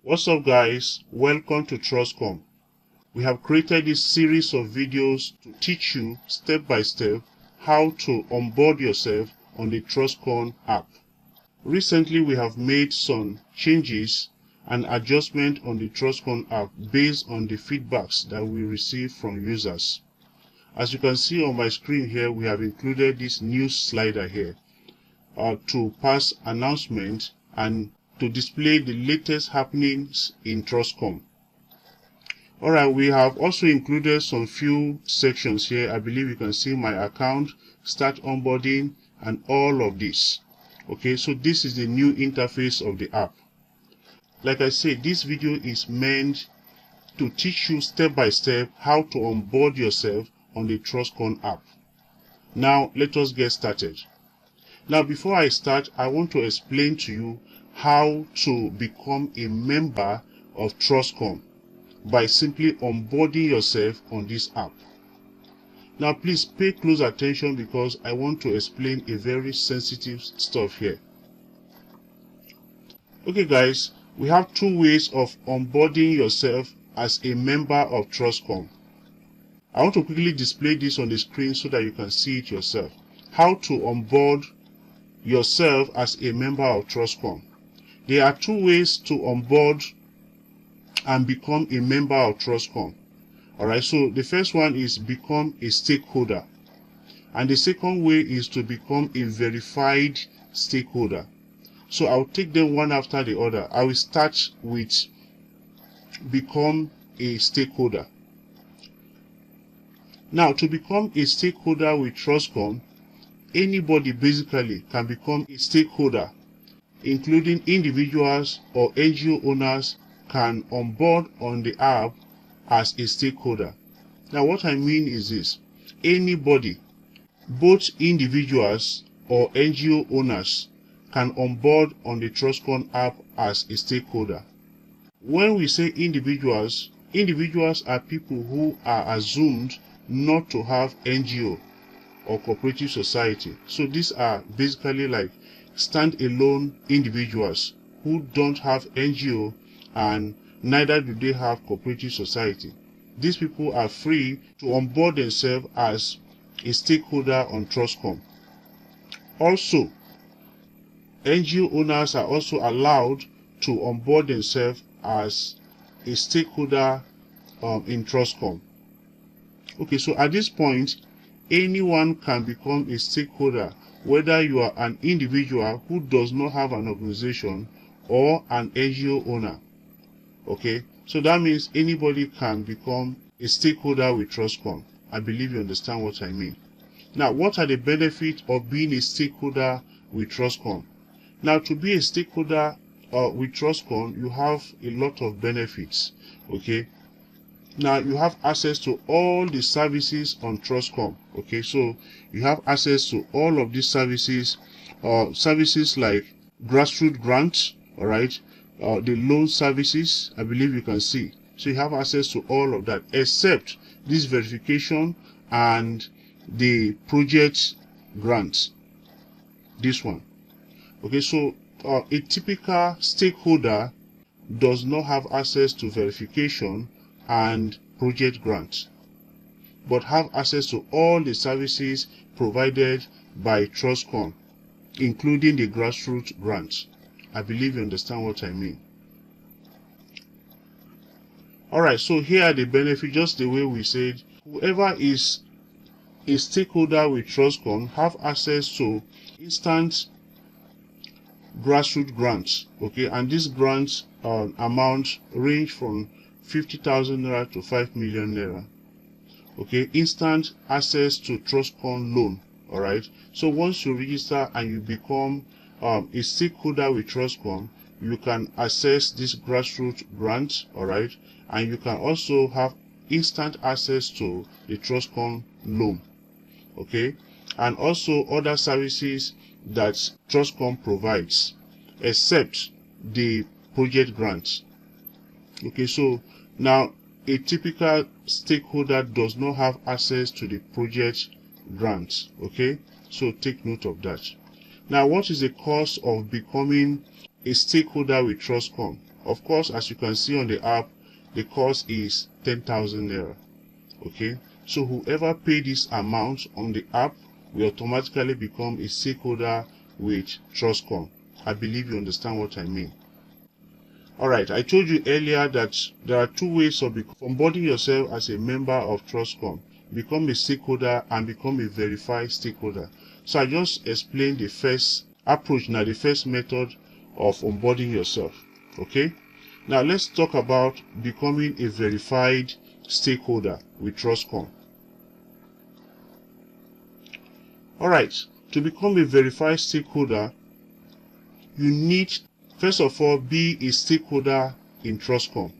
What's up guys, welcome to TrustCom. We have created this series of videos to teach you step by step how to onboard yourself on the TrustCom app. Recently we have made some changes and adjustment on the TrustCom app based on the feedbacks that we receive from users. As you can see on my screen here, we have included this news slider here to pass announcement and to display the latest happenings in TrustCom. Alright, we have also included some few sections here. I believe you can see my account, start onboarding, and all of this. Okay, so this is the new interface of the app. Like I said, this video is meant to teach you step by step how to onboard yourself on the TrustCom app. Now, let us get started. Now, before I start, I want to explain to you how to become a member of TrustCom by simply onboarding yourself on this app. Now, please pay close attention because I want to explain a very sensitive stuff here. Okay, guys, we have two ways of onboarding yourself as a member of TrustCom. I want to quickly display this on the screen so that you can see it yourself. How to onboard yourself as a member of TrustCom. There are two ways to onboard and become a member of TrustCom. Alright, so the first one is become a stakeholder. And the second way is to become a verified stakeholder. So I'll take them one after the other. I will start with become a stakeholder. Now, to become a stakeholder with TrustCom, anybody basically can become a stakeholder, including individuals or NGO owners can onboard on the app as a stakeholder. Now, what I mean is this: anybody, both individuals or NGO owners, can onboard on the TrustCom app as a stakeholder. When we say individuals, individuals are people who are assumed not to have NGO or cooperative society. So these are basically like stand-alone individuals who don't have NGO and neither do they have cooperative society. These people are free to onboard themselves as a stakeholder on TrustCom. Also, NGO owners are also allowed to onboard themselves as a stakeholder in TrustCom. Okay, so at this point, anyone can become a stakeholder, whether you are an individual who does not have an organization or an NGO owner. Okay, so that means anybody can become a stakeholder with TrustCom. I believe you understand what I mean. Now, what are the benefits of being a stakeholder with TrustCom? Now, to be a stakeholder with TrustCom, you have a lot of benefits. Okay, now you have access to all the services on TrustCom. Okay, so you have access to all of these services, services like grassroots grants, all right, the loan services, I believe you can see. So you have access to all of that except this verification and the project grants, this one. Okay, so a typical stakeholder does not have access to verification and project grants, but have access to all the services provided by TrustCom, including the grassroots grants. I believe you understand what I mean. Alright, so here are the benefits, just the way we said. Whoever is a stakeholder with TrustCom have access to instant grassroots grants. Okay, and these grants amount range from 50,000 naira to 5 million naira. Okay, instant access to TrustCom loan. All right, so once you register and you become a stakeholder with TrustCom, you can access this grassroots grant. All right, and you can also have instant access to the TrustCom loan. Okay, and also other services that TrustCom provides, except the project grants. Okay, so now a typical stakeholder does not have access to the project grants. Okay, so take note of that. Now, what is the cost of becoming a stakeholder with TrustCom? Of course, as you can see on the app, the cost is 10,000 naira. Okay, so whoever pay this amount on the app will automatically become a stakeholder with TrustCom. I believe you understand what I mean. Alright, I told you earlier that there are two ways of onboarding yourself as a member of TrustCom. Become a stakeholder and become a verified stakeholder. So I just explained the first approach, now the first method of onboarding yourself. Okay, now let's talk about becoming a verified stakeholder with TrustCom. Alright, to become a verified stakeholder, you need, first of all, be a stakeholder in TrustCom.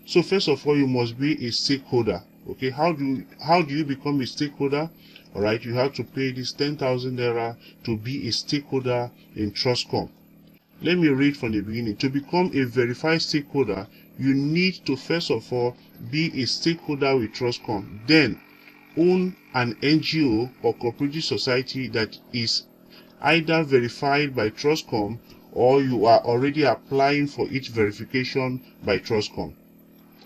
So first of all, you must be a stakeholder. Okay, how do you become a stakeholder? Alright, you have to pay this 10,000 naira to be a stakeholder in TrustCom. Let me read from the beginning. To become a verified stakeholder, you need to first of all be a stakeholder with TrustCom, then own an NGO or cooperative society that is either verified by TrustCom or you are already applying for its verification by TrustCom.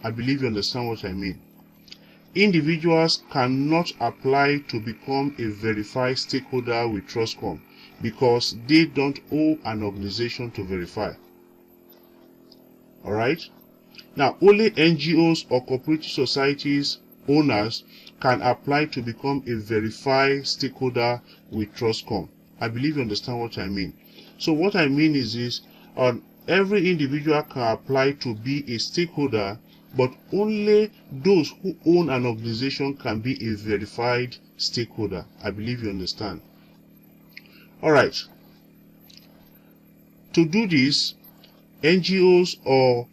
I believe you understand what I mean. Individuals cannot apply to become a verified stakeholder with TrustCom because they don't owe an organization to verify. Alright? Now, only NGOs or cooperative societies owners can apply to become a verified stakeholder with TrustCom. I believe you understand what I mean. So what I mean is this, every individual can apply to be a stakeholder, but only those who own an organization can be a verified stakeholder. I believe you understand. Alright. To do this, NGOs or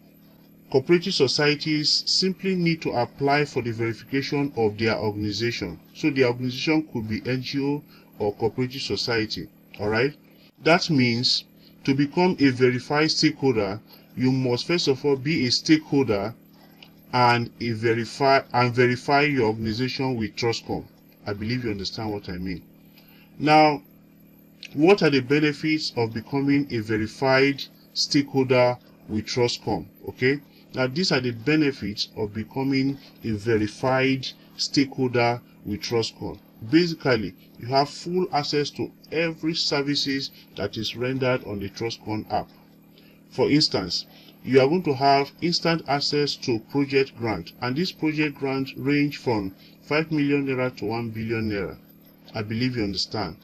cooperative societies simply need to apply for the verification of their organization. So the organization could be NGO or cooperative society. Alright? That means to become a verified stakeholder, you must first of all be a stakeholder and verify your organization with TrustCom. I believe you understand what I mean. Now, what are the benefits of becoming a verified stakeholder with TrustCom? Okay, now these are the benefits of becoming a verified stakeholder with TrustCom. Basically, you have full access to every services that is rendered on the TrustCom app. For instance, you are going to have instant access to project grant, and this project grant range from 5 million naira to 1 billion naira. I believe you understand.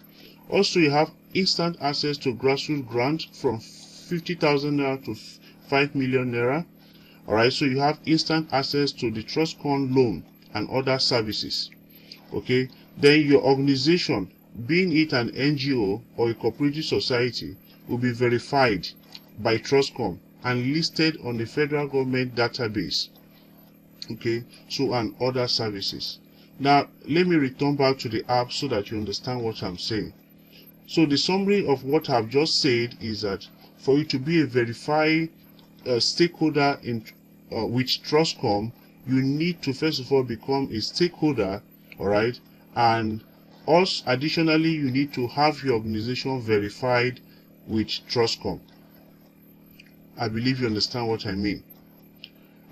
Also, you have instant access to grassroots grant from 50,000 naira to 5 million naira. Alright, so you have instant access to the TrustCom loan and other services. Okay, then your organization, being it an NGO or a cooperative society, will be verified by TrustCom and listed on the federal government database. Okay, so and other services. Now, let me return back to the app so that you understand what I'm saying. So the summary of what I've just said is that for you to be a verified stakeholder in with TrustCom, you need to first of all become a stakeholder, alright, and also additionally you need to have your organization verified with TrustCom. I believe you understand what I mean.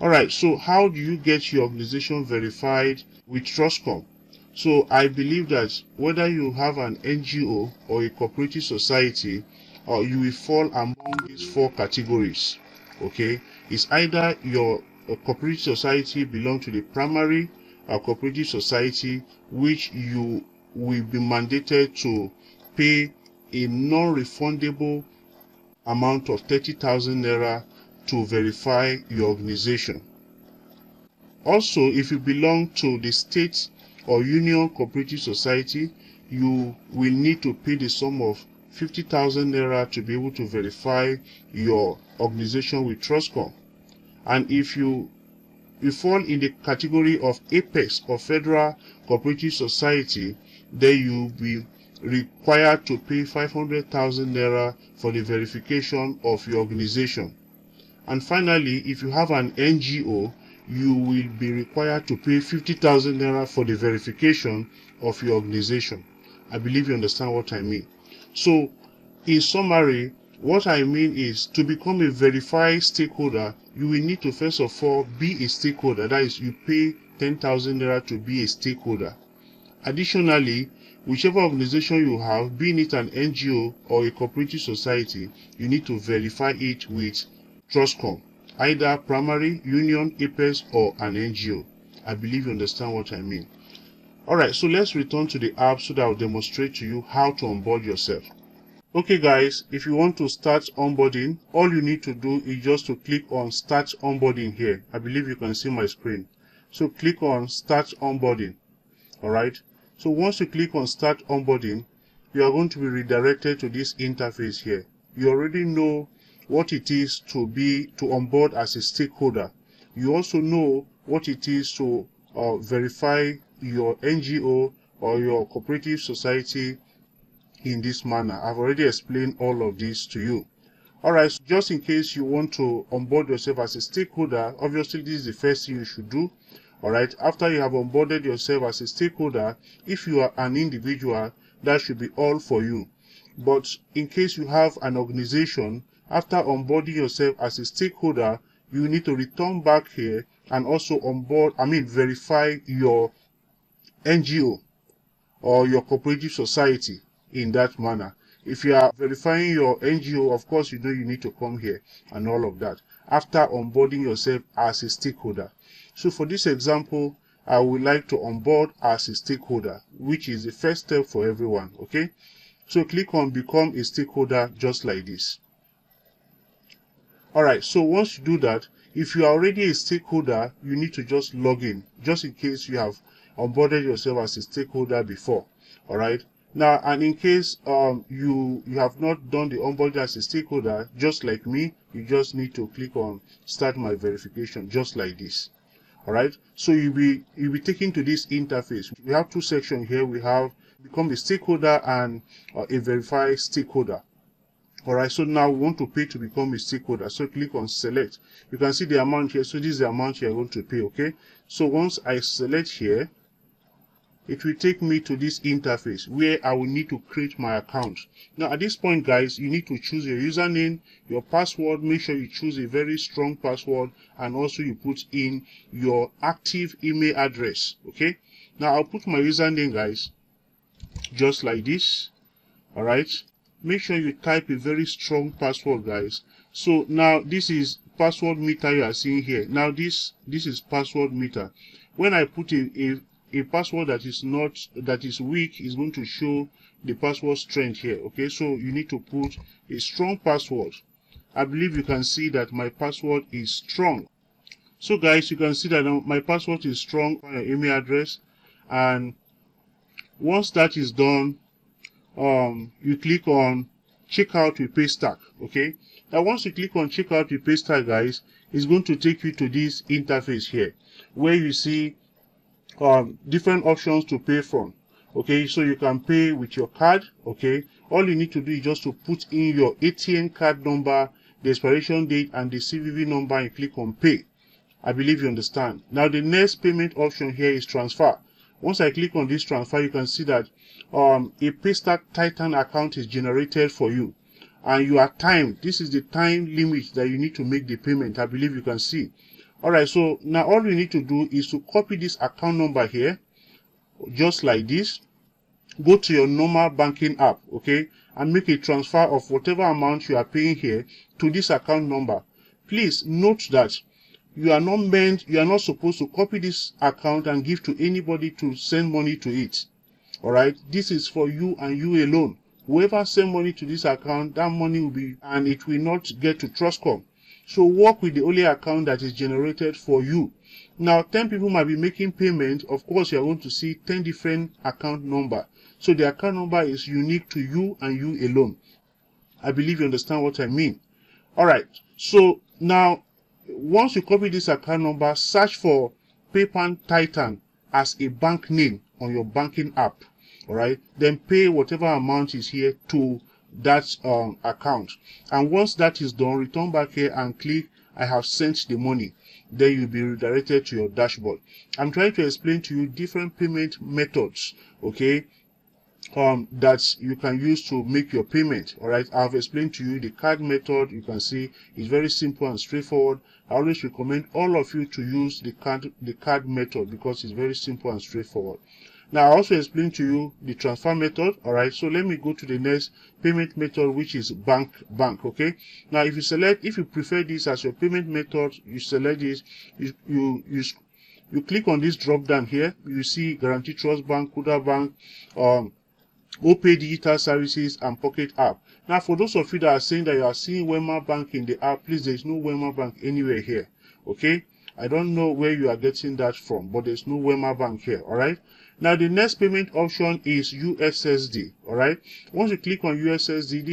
Alright, so how do you get your organization verified with TrustCom? So I believe that whether you have an NGO or a cooperative society, you will fall among these four categories. Okay, it's either your cooperative society belong to the primary cooperative society, which you will be mandated to pay a non-refundable amount of 30,000 naira to verify your organization. Also, if you belong to the state or union cooperative society, you will need to pay the sum of 50,000 naira to be able to verify your organization with TrustCom. And if you fall in the category of Apex or Federal Cooperative Society, then you will be required to pay 500,000 naira for the verification of your organization. And finally, if you have an NGO, you will be required to pay 50,000 naira for the verification of your organization. I believe you understand what I mean. So, in summary, What I mean is, to become a verified stakeholder, you will need to first of all be a stakeholder. That is, you pay 10,000 naira to be a stakeholder. Additionally, whichever organization you have, being it an NGO or a cooperative society, you need to verify it with TrustCom, either primary, union, APES, or an NGO. I believe you understand what I mean. Alright, so let's return to the app so that I'll demonstrate to you how to onboard yourself. Okay guys, if you want to start onboarding, all you need to do is just to click on Start Onboarding here. I believe you can see my screen. So click on Start Onboarding. Alright, so once you click on Start Onboarding, you are going to be redirected to this interface here. You already know what it is to onboard as a stakeholder. You also know what it is to verify your NGO or your cooperative society in this manner. I've already explained all of this to you. Alright, so just in case you want to onboard yourself as a stakeholder, obviously this is the first thing you should do. Alright, after you have onboarded yourself as a stakeholder, if you are an individual, that should be all for you. But in case you have an organization, after onboarding yourself as a stakeholder, you need to return back here and also verify your NGO or your cooperative society in that manner. If you are verifying your NGO, of course, you know you need to come here and all of that after onboarding yourself as a stakeholder. So for this example, I would like to onboard as a stakeholder, which is the first step for everyone. Okay, so click on Become a Stakeholder just like this. Alright, so once you do that, if you are already a stakeholder, you need to just log in, just in case you have onboarded yourself as a stakeholder before. Alright, now, and in case you have not done the onboarding as a stakeholder, just like me, you just need to click on Start My Verification, just like this. Alright, so you'll be taken to this interface. We have two sections here. We have Become a Stakeholder and a Verified Stakeholder. Alright, so now we want to pay to become a stakeholder. So click on Select. You can see the amount here. So this is the amount you are going to pay. Okay, so once I select here, it will take me to this interface where I will need to create my account. Now at this point, guys, you need to choose your username, your password. Make sure you choose a very strong password, and also you put in your active email address. Okay, now I'll put my username, guys, just like this. Alright, make sure you type a very strong password, guys. So now this is password meter you are seeing here. Now this is password meter. When I put a password that is weak, is going to show the password strength here. Okay, so you need to put a strong password. I believe you can see that my password is strong. So guys, you can see that my password is strong on your email address, and once that is done, you click on Checkout with Paystack. Okay, now once you click on Checkout with Paystack, guys, it's going to take you to this interface here where you see different options to pay from. Okay, so you can pay with your card. Okay, all you need to do is just to put in your ATM card number, the expiration date, and the CVV number, and click on Pay. I believe you understand. Now the next payment option here is Transfer. Once I click on this transfer, you can see that a Paystack Titan account is generated for you, and you are timed. This is the time limit that you need to make the payment. I believe you can see. Alright, so now all you need to do is to copy this account number here, just like this. Go to your normal banking app, okay, and make a transfer of whatever amount you are paying here to this account number. Please note that you are not supposed to copy this account and give to anybody to send money to it. Alright, this is for you and you alone. Whoever send money to this account, that money will be, and it will not get to TrustCom. So work with the only account that is generated for you. Now 10 people might be making payment. Of course, you are going to see 10 different account number. So the account number is unique to you and you alone. I believe you understand what I mean. Alright, so now once you copy this account number, search for PayPal Titan as a bank name on your banking app. Alright, then pay whatever amount is here to that account. And once that is done, return back here and click I have sent the money. Then you'll be redirected to your dashboard. I'm trying to explain to you different payment methods. Okay, that you can use to make your payment. All right, I've explained to you the card method. You can see it's very simple and straightforward. I always recommend all of you to use the card method because it's very simple and straightforward. Now, I also explained to you the transfer method. All right, so let me go to the next payment method, which is bank. Okay, now if you prefer this as your payment method, you select this. You click on this drop down here. You see Guarantee Trust Bank, Kuda Bank, OPay Digital Services, and Pocket App. Now, for those of you that are saying that you are seeing Wema Bank in the app, please, there is no Wema Bank anywhere here. Okay, I don't know where you are getting that from, but there's no Wema Bank here. All right. Now, the next payment option is USSD. All right. Once you click on USSD,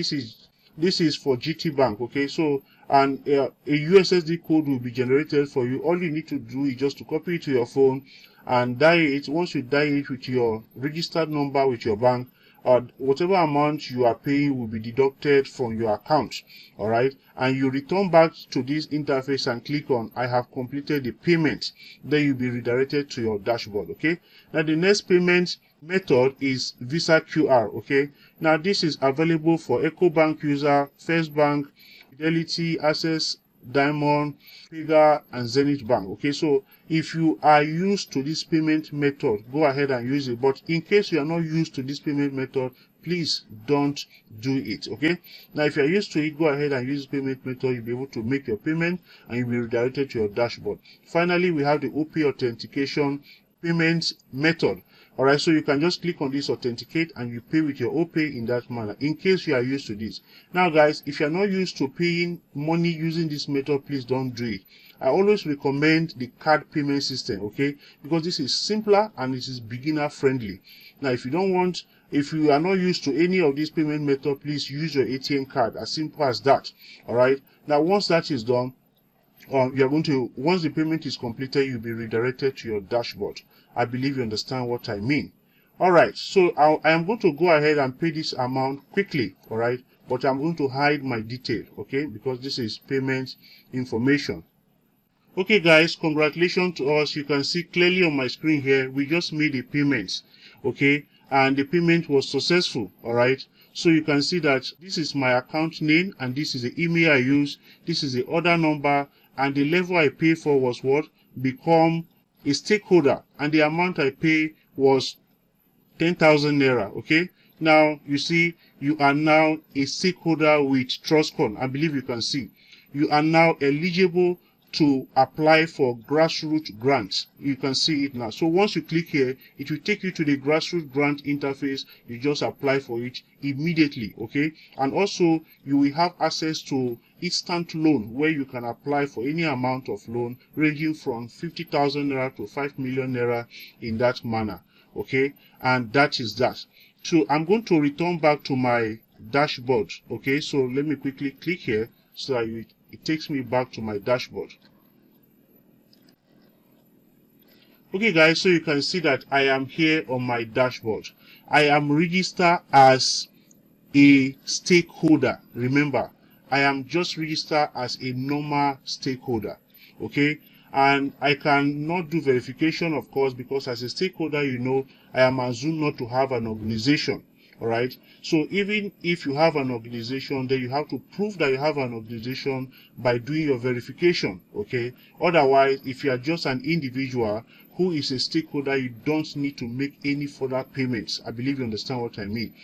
this is for GT Bank. Okay, so and a USSD code will be generated for you. All you need to do is just to copy it to your phone and dial it. Once you dial it with your registered number with your bank, whatever amount you are paying will be deducted from your account. All right, and you return back to this interface and click on I have completed the payment. Then you'll be redirected to your dashboard. Okay, now the next payment method is Visa QR. Okay, now this is available for EcoBank user, First Bank, Fidelity, Access, Diamond, Figure, and Zenith Bank. Okay, so if you are used to this payment method, go ahead and use it. But in case you are not used to this payment method, please don't do it. Okay, now if you are used to it, go ahead and use this payment method. You'll be able to make your payment and you'll be redirected to your dashboard. Finally, we have the OP authentication payment method. All right, so you can just click on this authenticate and you pay with your OPay in that manner, in case you are used to this. Now guys, if you're not used to paying money using this method, please don't do it. I always recommend the card payment system, okay, because this is simpler and it is beginner friendly. Now if you are not used to any of these payment method, please use your ATM card, as simple as that. All right, now once that is done, once the payment is completed, you'll be redirected to your dashboard. I believe you understand what I mean. All right, so I am going to go ahead and pay this amount quickly. All right, but I'm going to hide my detail, okay, because this is payment information. Okay guys, congratulations to us. You can see clearly on my screen here, we just made a payment, okay, and the payment was successful. All right, so you can see that this is my account name and this is the email I use, this is the order number, and the level I pay for was what? Become a stakeholder, and the amount I pay was 10,000 naira. Okay, now you see you are now a stakeholder with TrustCom. I believe you can see you are now eligible to apply for grassroots grants. You can see it now. So once you click here, it will take you to the grassroots grant interface. You just apply for it immediately. Okay, and also you will have access to instant loan, where you can apply for any amount of loan ranging from 50,000 naira to 5 million naira in that manner. Okay, and that is that. So I'm going to return back to my dashboard. Okay, so let me quickly click here so that it takes me back to my dashboard. Okay guys, so you can see that I am here on my dashboard. I am registered as a stakeholder. Remember, I am just registered as a normal stakeholder. Okay, and I cannot do verification, of course, because as a stakeholder, you know, I am assumed not to have an organization. All right, so even if you have an organization, then you have to prove that you have an organization by doing your verification. Okay, otherwise, if you are just an individual who is a stakeholder, you don't need to make any further payments. I believe you understand what I mean.